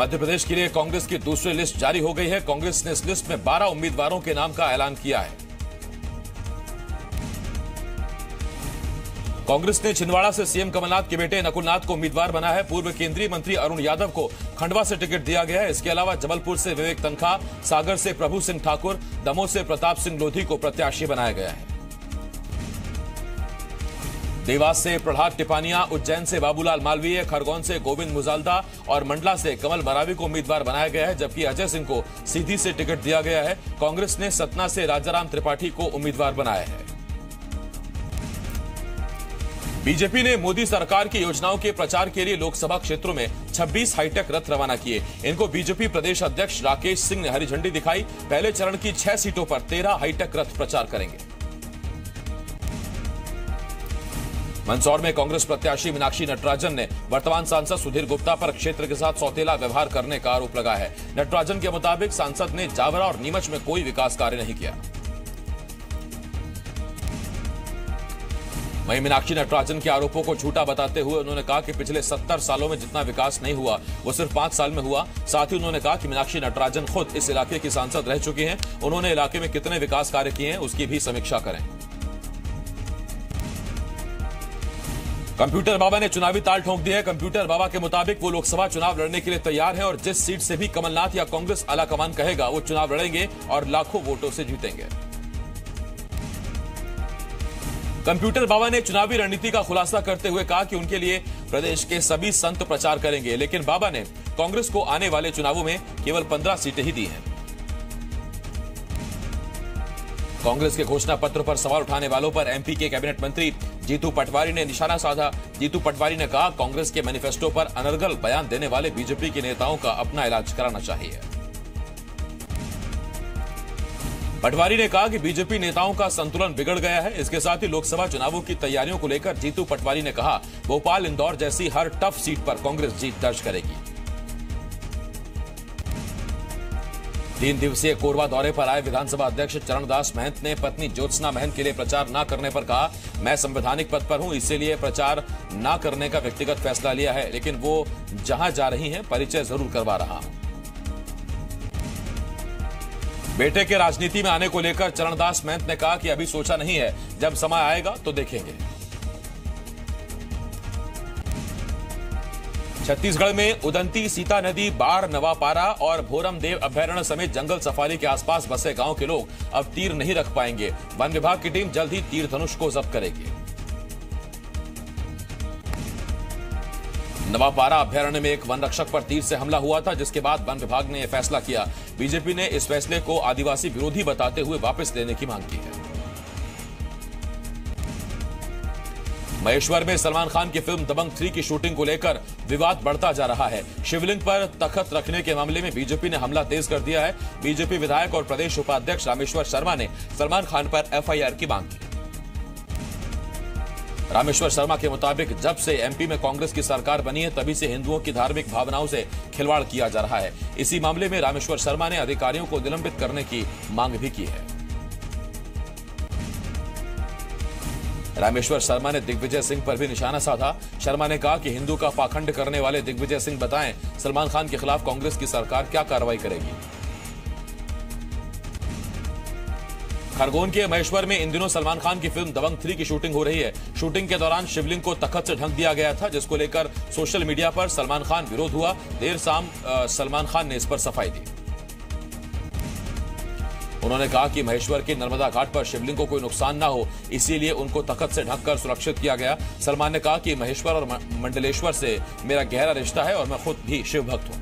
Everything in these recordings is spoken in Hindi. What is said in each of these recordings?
मध्य प्रदेश के लिए कांग्रेस की दूसरी लिस्ट जारी हो गई है। कांग्रेस ने इस लिस्ट में 12 उम्मीदवारों के नाम का ऐलान किया है। कांग्रेस ने छिंदवाड़ा से सीएम कमलनाथ के बेटे नकुलनाथ को उम्मीदवार बनाया है। पूर्व केंद्रीय मंत्री अरुण यादव को खंडवा से टिकट दिया गया है। इसके अलावा जबलपुर से विवेक तनखा, सागर से प्रभु सिंह ठाकुर, दमोह से प्रताप सिंह लोधी को प्रत्याशी बनाया गया है। देवास से प्रहलाद टिपानिया, उज्जैन से बाबूलाल मालवीय, खरगोन से गोविंद मुजालदा और मंडला से कमल मरावी को उम्मीदवार बनाया गया है, जबकि अजय सिंह को सीधी से टिकट दिया गया है। कांग्रेस ने सतना से राजाराम त्रिपाठी को उम्मीदवार बनाया है। बीजेपी ने मोदी सरकार की योजनाओं के प्रचार के लिए लोकसभा क्षेत्रों में 26 हाईटेक रथ रवाना किए। इनको बीजेपी प्रदेश अध्यक्ष राकेश सिंह ने हरी झंडी दिखाई। पहले चरण की 6 सीटों पर 13 हाईटेक रथ प्रचार करेंगे। मंदसौर में कांग्रेस प्रत्याशी मीनाक्षी नटराजन ने वर्तमान सांसद सुधीर गुप्ता पर क्षेत्र के साथ सौतेला व्यवहार करने का आरोप लगाया है। नटराजन के मुताबिक सांसद ने जावरा और नीमच में कोई विकास कार्य नहीं किया। वहीं मीनाक्षी नटराजन के आरोपों को झूठा बताते हुए उन्होंने कहा कि पिछले 70 सालों में जितना विकास नहीं हुआ वो सिर्फ 5 साल में हुआ। साथ ही उन्होंने कहा कि मीनाक्षी नटराजन खुद इस इलाके की सांसद रह चुकी हैं। उन्होंने इलाके में कितने विकास कार्य किए हैं उसकी भी समीक्षा करें। कंप्यूटर बाबा ने चुनावी ताल ठोक दी है। कंप्यूटर बाबा के मुताबिक वो लोकसभा चुनाव लड़ने के लिए तैयार हैं और जिस सीट से भी कमलनाथ या कांग्रेस आलाकमान कहेगा वो चुनाव लड़ेंगे और लाखों वोटों से जीतेंगे। कंप्यूटर बाबा ने चुनावी रणनीति का खुलासा करते हुए कहा कि उनके लिए प्रदेश के सभी संत प्रचार करेंगे, लेकिन बाबा ने कांग्रेस को आने वाले चुनावों में केवल 15 सीटें ही दी हैं। कांग्रेस के घोषणा पत्र पर सवाल उठाने वालों पर एमपी के कैबिनेट मंत्री जीतू पटवारी ने निशाना साधा। जीतू पटवारी ने कहा कांग्रेस के मैनिफेस्टो पर अनर्गल बयान देने वाले बीजेपी के नेताओं का अपना इलाज कराना चाहिए। पटवारी ने कहा कि बीजेपी नेताओं का संतुलन बिगड़ गया है। इसके साथ ही लोकसभा चुनावों की तैयारियों को लेकर जीतू पटवारी ने कहा भोपाल, इंदौर जैसी हर टफ सीट पर कांग्रेस जीत दर्ज करेगी। 3 दिवसीय कोरबा दौरे पर आए विधानसभा अध्यक्ष चरणदास महंत ने पत्नी ज्योत्सना महंत के लिए प्रचार न करने पर कहा मैं संवैधानिक पद पर हूं, इसीलिए प्रचार न करने का व्यक्तिगत फैसला लिया है, लेकिन वो जहां जा रही हैं परिचय जरूर करवा रहा हूं। बेटे के राजनीति में आने को लेकर चरणदास महंत ने कहा कि अभी सोचा नहीं है, जब समय आएगा तो देखेंगे। छत्तीसगढ़ में उदंती, सीता नदी, बाढ़, नवापारा और भोरमदेव अभयारण्य समेत जंगल सफारी के आसपास बसे गांव के लोग अब तीर नहीं रख पाएंगे। वन विभाग की टीम जल्द ही तीर धनुष को जब्त करेगी। नवापारा अभयारण्य में एक वन रक्षक पर तीर से हमला हुआ था, जिसके बाद वन विभाग ने यह फैसला किया। बीजेपी ने इस फैसले को आदिवासी विरोधी बताते हुए वापस लेने की मांग की है। महेश्वर में सलमान खान की फिल्म दबंग 3 की शूटिंग को लेकर विवाद बढ़ता जा रहा है। शिवलिंग पर तखत रखने के मामले में बीजेपी ने हमला तेज कर दिया है। बीजेपी विधायक और प्रदेश उपाध्यक्ष रामेश्वर शर्मा ने सलमान खान पर एफआईआर की मांग की। रामेश्वर शर्मा के मुताबिक जब से एमपी में कांग्रेस की सरकार बनी है तभी से हिंदुओं की धार्मिक भावनाओं से खिलवाड़ किया जा रहा है। इसी मामले में रामेश्वर शर्मा ने अधिकारियों को निलंबित करने की मांग भी की है। रामेश्वर शर्मा ने दिग्विजय सिंह पर भी निशाना साधा। शर्मा ने कहा कि हिंदू का पाखंड करने वाले दिग्विजय सिंह बताएं सलमान खान के खिलाफ कांग्रेस की सरकार क्या कार्रवाई करेगी। खरगोन के महेश्वर में इन दिनों सलमान खान की फिल्म दबंग 3 की शूटिंग हो रही है। शूटिंग के दौरान शिवलिंग को तखत से ढक दिया गया था, जिसको लेकर सोशल मीडिया पर सलमान खान विरोध हुआ। देर शाम सलमान खान ने इस पर सफाई दी। उन्होंने कहा कि महेश्वर के नर्मदा घाट पर शिवलिंग को कोई नुकसान ना हो, इसीलिए उनको तखत से ढककर सुरक्षित किया गया। सलमान ने कहा कि महेश्वर और मंडलेश्वर से मेरा गहरा रिश्ता है और मैं खुद भी शिव भक्त हूं।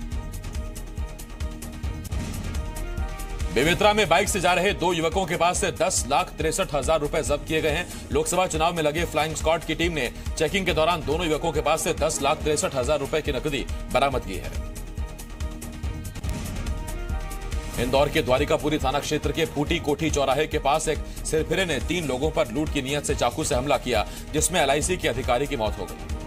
बेमेतरा में बाइक से जा रहे 2 युवकों के पास से 10,63,000 रुपए जब्त किए गए हैं। लोकसभा चुनाव में लगे फ्लाइंग स्क्वाड की टीम ने चेकिंग के दौरान दोनों युवकों के पास से 10,63,000 रुपए की नकदी बरामद की है। इंदौर के द्वारिकापुरी थाना क्षेत्र के फूटी कोठी चौराहे के पास एक सिरफिरे ने 3 लोगों पर लूट की नीयत से चाकू से हमला किया, जिसमें एलआईसी के अधिकारी की मौत हो गई।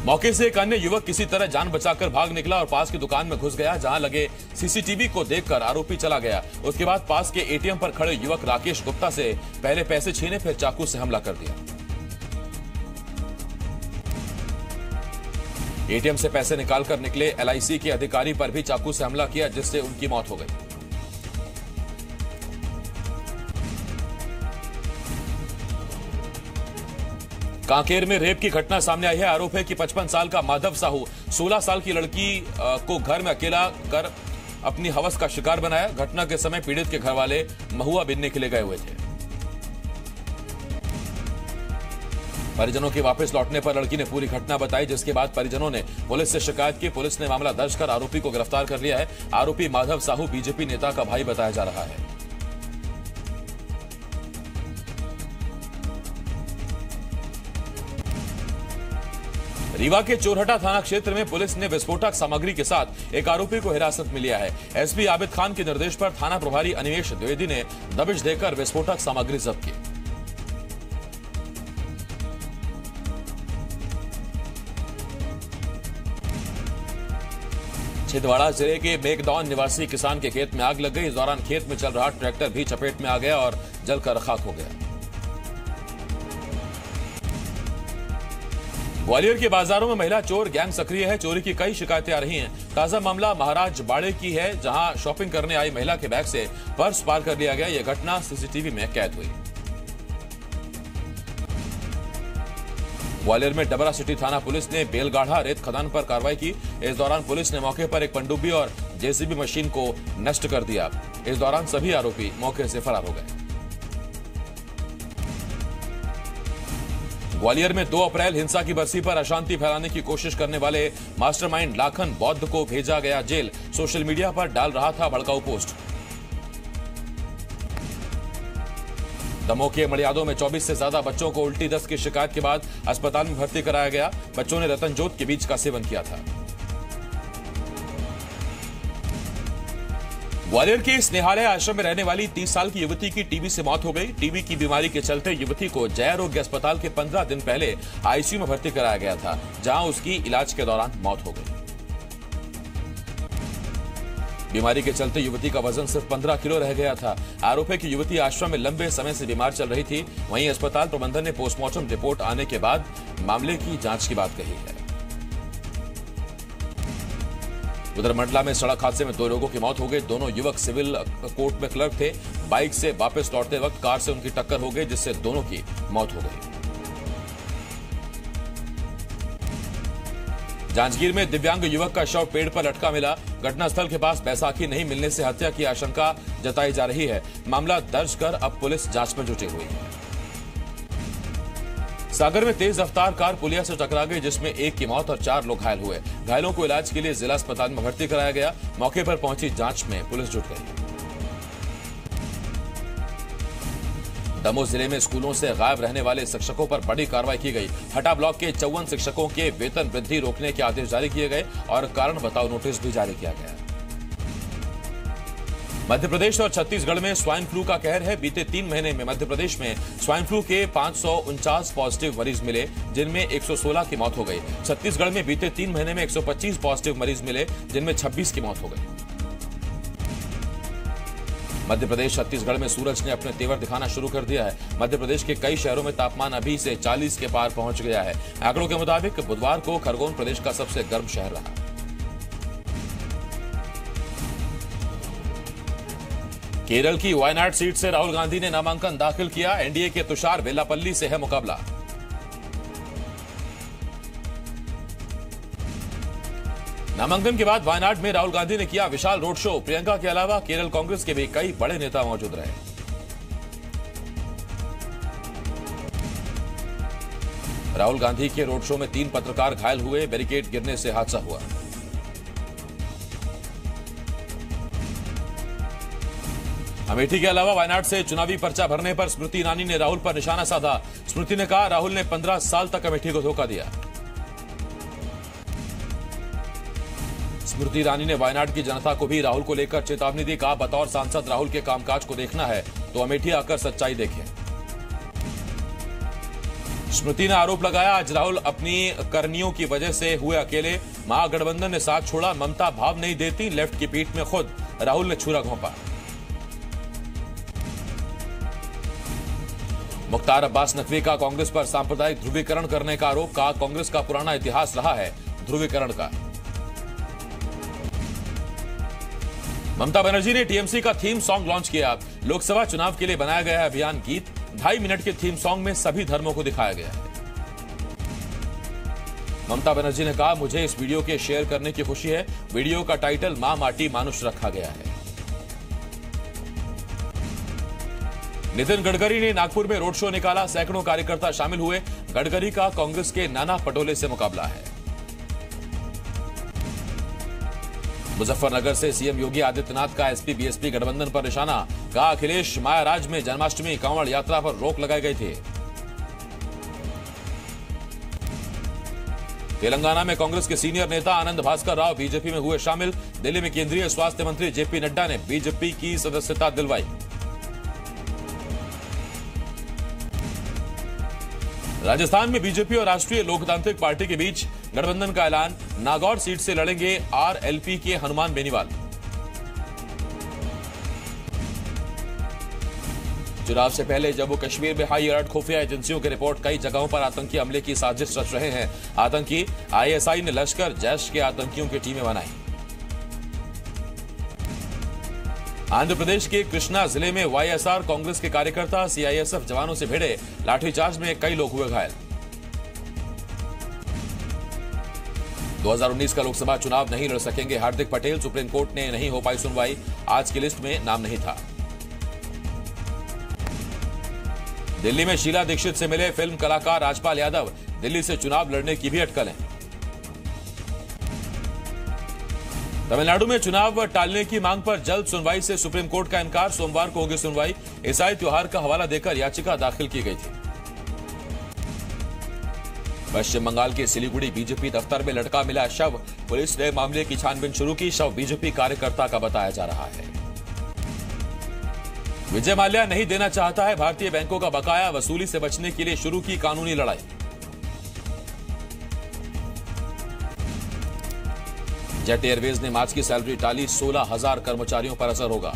मौके से एक अन्य युवक किसी तरह जान बचाकर भाग निकला और पास की दुकान में घुस गया, जहां लगे सीसीटीवी को देखकर आरोपी चला गया। उसके बाद पास के एटीएम पर खड़े युवक राकेश गुप्ता से पहले पैसे छीने, फिर चाकू से हमला कर दिया। एटीएम से पैसे निकालकर निकले एलआईसी के अधिकारी पर भी चाकू से हमला किया, जिससे उनकी मौत हो गई। कांकेर में रेप की घटना सामने आई है। आरोप है कि 55 साल का माधव साहू 16 साल की लड़की को घर में अकेला कर अपनी हवस का शिकार बनाया। घटना के समय पीड़ित के घर वाले महुआ बीनने के लिए गए हुए थे। परिजनों के वापस लौटने पर लड़की ने पूरी घटना बताई, जिसके बाद परिजनों ने पुलिस से शिकायत की। पुलिस ने मामला दर्ज कर आरोपी को गिरफ्तार कर लिया है। आरोपी माधव साहू बीजेपी नेता का भाई बताया जा रहा है। रीवा के चोरहटा थाना क्षेत्र में पुलिस ने विस्फोटक सामग्री के साथ एक आरोपी को हिरासत में लिया है। एसपी आबिद खान के निर्देश पर थाना प्रभारी अनिमेश द्विवेदी ने दबिश देकर विस्फोटक सामग्री जब्त की। छिंदवाड़ा जिले के मेघदौन निवासी किसान के खेत में आग लग गई। इस दौरान खेत में चल रहा ट्रैक्टर भी चपेट में आ गया और जलकर खाक हो गया। ग्वालियर के बाजारों में महिला चोर गैंग सक्रिय है। चोरी की कई शिकायतें आ रही हैं। ताजा मामला महाराज बाड़े की है, जहां शॉपिंग करने आई महिला के बैग से पर्स पार कर लिया गया। यह घटना सीसीटीवी में कैद हुई। ग्वालियर में डबरा सिटी थाना पुलिस ने बेलगाढ़ा रेत खदान पर कार्रवाई की। इस दौरान पुलिस ने मौके पर एक पनडुब्बी और जेसीबी मशीन को नष्ट कर दिया। इस दौरान सभी आरोपी मौके से फरार हो गए। ग्वालियर में 2 अप्रैल हिंसा की बरसी पर अशांति फैलाने की कोशिश करने वाले मास्टरमाइंड लाखन बौद्ध को भेजा गया जेल। सोशल मीडिया पर डाल रहा था भड़काऊ पोस्ट। दमोह के मड़ियादों में 24 से ज्यादा बच्चों को उल्टी दस्त की शिकायत के बाद अस्पताल में भर्ती कराया गया। बच्चों ने रतनजोत के बीज का सेवन किया था। ग्वालियर के स्नेहालय आश्रम में रहने वाली 30 साल की युवती की टीबी से मौत हो गई। टीबी की बीमारी के चलते युवती को जय आरोग्य अस्पताल के 15 दिन पहले आईसीयू में भर्ती कराया गया था, जहां उसकी इलाज के दौरान मौत हो गई। बीमारी के चलते युवती का वजन सिर्फ 15 किलो रह गया था। आरोप है कि युवती आश्रम में लंबे समय से बीमार चल रही थी। वहीं अस्पताल प्रबंधन ने पोस्टमार्टम रिपोर्ट आने के बाद मामले की जांच की बात कही है। उधर मंडला में सड़क हादसे में 2 लोगों की मौत हो गई। दोनों युवक सिविल कोर्ट में क्लर्क थे। बाइक से वापस लौटते वक्त कार से उनकी टक्कर हो गई, जिससे दोनों की मौत हो गई। जांजगीर में दिव्यांग युवक का शव पेड़ पर लटका मिला। घटनास्थल के पास बैसाखी नहीं मिलने से हत्या की आशंका जताई जा रही है। मामला दर्ज कर अब पुलिस जांच में जुटी हुई है। सागर में तेज रफ्तार कार पुलिया से टकरा गई, जिसमें 1 की मौत और 4 लोग घायल हुए। घायलों को इलाज के लिए जिला अस्पताल में भर्ती कराया गया। मौके पर पहुंची जांच में पुलिस जुट गई। दमोह जिले में स्कूलों से गायब रहने वाले शिक्षकों पर बड़ी कार्रवाई की गई। हटा ब्लॉक के 54 शिक्षकों के वेतन वृद्धि रोकने के आदेश जारी किए गए और कारण बताओ नोटिस भी जारी किया गया। मध्य प्रदेश और छत्तीसगढ़ में स्वाइन फ्लू का कहर है। बीते 3 महीने में मध्य प्रदेश में स्वाइन फ्लू के 549 पॉजिटिव मरीज मिले, जिनमें 116 की मौत हो गई। छत्तीसगढ़ में बीते 3 महीने में 125 पॉजिटिव मरीज मिले, जिनमें 26 की मौत हो गई। मध्य प्रदेश छत्तीसगढ़ में सूरज ने अपने तेवर दिखाना शुरू कर दिया है। मध्य प्रदेश के कई शहरों में तापमान अभी से 40 के पार पहुंच गया है। आंकड़ों के मुताबिक बुधवार को खरगोन प्रदेश का सबसे गर्म शहर रहा। केरल की वायनाड सीट से राहुल गांधी ने नामांकन दाखिल किया। एनडीए के तुषार वेलापल्ली से है मुकाबला। नामांकन के बाद वायनाड में राहुल गांधी ने किया विशाल रोड शो। प्रियंका के अलावा केरल कांग्रेस के भी कई बड़े नेता मौजूद रहे। राहुल गांधी के रोड शो में 3 पत्रकार घायल हुए। बैरिकेड गिरने से हादसा हुआ। अमेठी के अलावा वायनाड से चुनावी पर्चा भरने पर स्मृति ईरानी ने राहुल पर निशाना साधा। स्मृति ने कहा, राहुल ने 15 साल तक अमेठी को धोखा दिया। स्मृति ईरानी ने वायनाड की जनता को भी राहुल को लेकर चेतावनी दी। कहा, बतौर सांसद राहुल के कामकाज को देखना है तो अमेठी आकर सच्चाई देखें। स्मृति ने आरोप लगाया, आज राहुल अपनी करनियों की वजह से हुए अकेले। महागठबंधन ने साथ छोड़ा, ममता भाव नहीं देती। लेफ्ट की पीठ में खुद राहुल ने छुरा घोंपा। मुख्तार अब्बास नकवी का कांग्रेस पर सांप्रदायिक ध्रुवीकरण करने का आरोप। कहा, कांग्रेस का पुराना इतिहास रहा है ध्रुवीकरण का। ममता बनर्जी ने टीएमसी का थीम सॉन्ग लॉन्च किया। लोकसभा चुनाव के लिए बनाया गया है अभियान गीत। 2.5 मिनट के थीम सॉन्ग में सभी धर्मों को दिखाया गया है। ममता बनर्जी ने कहा, मुझे इस वीडियो के शेयर करने की खुशी है। वीडियो का टाइटल मां माटी मानुष रखा गया है। नितिन गडकरी ने नागपुर में रोड शो निकाला। सैकड़ों कार्यकर्ता शामिल हुए। गडकरी का कांग्रेस के नाना पटोले से मुकाबला है। मुजफ्फरनगर से सीएम योगी आदित्यनाथ का एसपी बीएसपी गठबंधन पर निशाना। कहा, अखिलेश मायाराज में जन्माष्टमी कांवड़ यात्रा पर रोक लगाई गई थी। तेलंगाना में कांग्रेस के सीनियर नेता आनंद भास्कर राव बीजेपी में हुए शामिल। दिल्ली में केंद्रीय स्वास्थ्य मंत्री जेपी नड्डा ने बीजेपी की सदस्यता दिलवाई। राजस्थान में बीजेपी और राष्ट्रीय लोकतांत्रिक पार्टी के बीच गठबंधन का ऐलान। नागौर सीट से लड़ेंगे आरएलपी के हनुमान बेनीवाल। चुनाव से पहले जम्मू कश्मीर में हाई अलर्ट। खुफिया एजेंसियों की रिपोर्ट, कई जगहों पर आतंकी हमले की साजिश रच रहे हैं आतंकी। आईएसआई ने लश्कर जैश के आतंकियों की टीमें बनाई। आंध्र प्रदेश के कृष्णा जिले में वाईएसआर कांग्रेस के कार्यकर्ता सीआईएसएफ जवानों से भिड़े। लाठीचार्ज में कई लोग हुए घायल। 2019 का लोकसभा चुनाव नहीं लड़ सकेंगे हार्दिक पटेल। सुप्रीम कोर्ट ने नहीं हो पाई सुनवाई। आज की लिस्ट में नाम नहीं था। दिल्ली में शीला दीक्षित से मिले फिल्म कलाकार राजपाल यादव। दिल्ली से चुनाव लड़ने की भी अटकलें। तमिलनाडु में चुनाव टालने की मांग पर जल्द सुनवाई से सुप्रीम कोर्ट का इनकार। सोमवार को होगी सुनवाई। ईसाई त्योहार का हवाला देकर याचिका दाखिल की गई थी। पश्चिम बंगाल के सिलीगुड़ी बीजेपी दफ्तर में लटका मिला शव। पुलिस ने मामले की छानबीन शुरू की। शव बीजेपी कार्यकर्ता का बताया जा रहा है। विजय माल्या नहीं देना चाहता है भारतीय बैंकों का बकाया। वसूली से बचने के लिए शुरू की कानूनी लड़ाई। जेट एयरवेज ने मार्च की सैलरी टाली। 16,000 कर्मचारियों पर असर होगा।